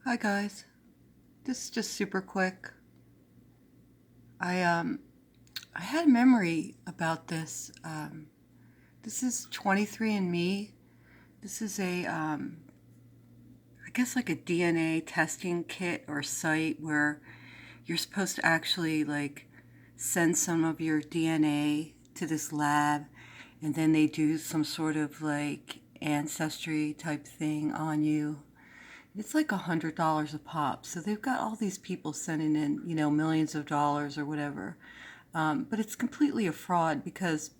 Hi guys. This is just super quick. I had a memory about this. This is 23andMe. This is I guess like a DNA testing kit or site where you're supposed to actually like send some of your DNA to this lab, and then they do some sort of like ancestry type thing on you. It's like $100 a pop. So they've got all these people sending in, millions of dollars or whatever. But it's completely a fraud because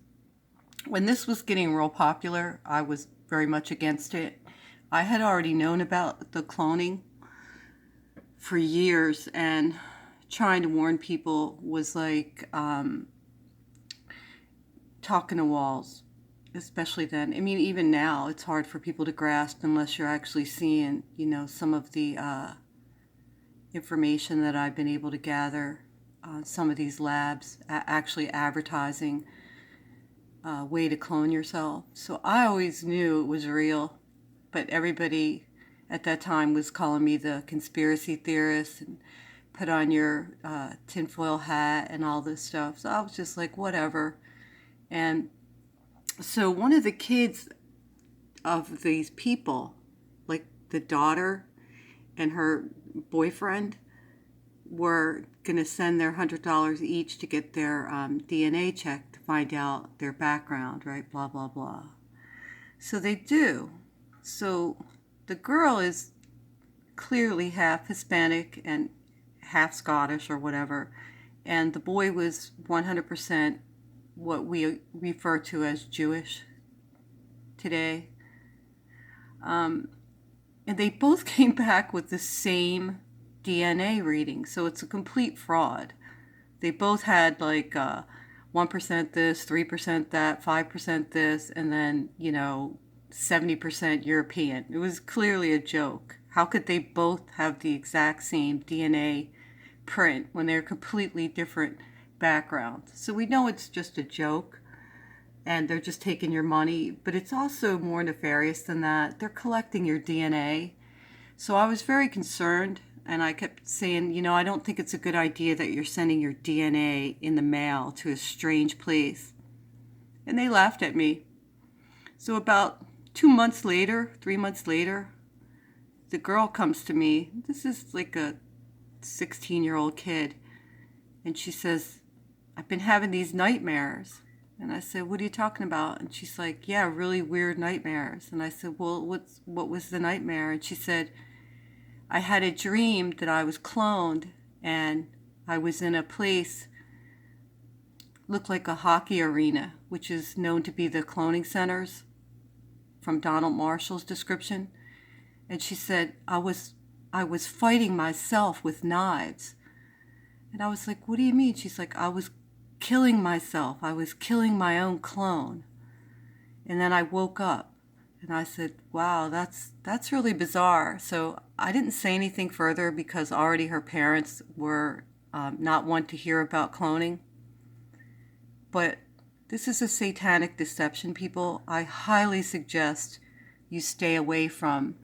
when this was getting real popular, I was very much against it. I had already known about the cloning for years, and trying to warn people was like talking to walls, especially then. I mean, even now, it's hard for people to grasp unless you're actually seeing, some of the information that I've been able to gather on some of these labs actually advertising a way to clone yourself. So I always knew it was real, but everybody at that time was calling me the conspiracy theorist and put on your tinfoil hat and all this stuff. So I was just like, whatever. And so one of the kids of these people, like the daughter and her boyfriend, were going to send their $100 each to get their DNA checked to find out their background, right? Blah, blah, blah. So they do. So the girl is clearly half Hispanic and half Scottish or whatever. And the boy was 100% what we refer to as Jewish today. And they both came back with the same DNA reading. So it's a complete fraud. They both had like 1% this, 3% that, 5% this, and then, 70% European. It was clearly a joke. How could they both have the exact same DNA print when they're completely different backgrounds? So we know it's just a joke and they're just taking your money, but it's also more nefarious than that. They're collecting your DNA. So I was very concerned, and I kept saying, I don't think it's a good idea that you're sending your DNA in the mail to a strange place. And they laughed at me. So about 2 months later, 3 months later, the girl comes to me. This is like a 16-year-old kid. And she says, I've been having these nightmares. And I said, what are you talking about? And she's like, yeah, really weird nightmares. And I said, well, what was the nightmare? And she said, I had a dream that I was cloned and I was in a place looked like a hockey arena, which is known to be the cloning centers from Donald Marshall's description. And she said, I was fighting myself with knives. And I was like, what do you mean? She's like, I was killing myself. I was killing my own clone. And then I woke up and I said, wow, that's really bizarre. So I didn't say anything further because already her parents were not one to hear about cloning. But this is a satanic deception, people. I highly suggest you stay away from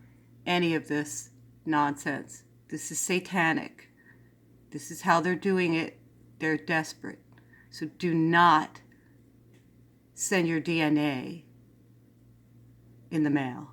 any of this nonsense. This is satanic. This is how they're doing it. They're desperate. So do not send your DNA in the mail.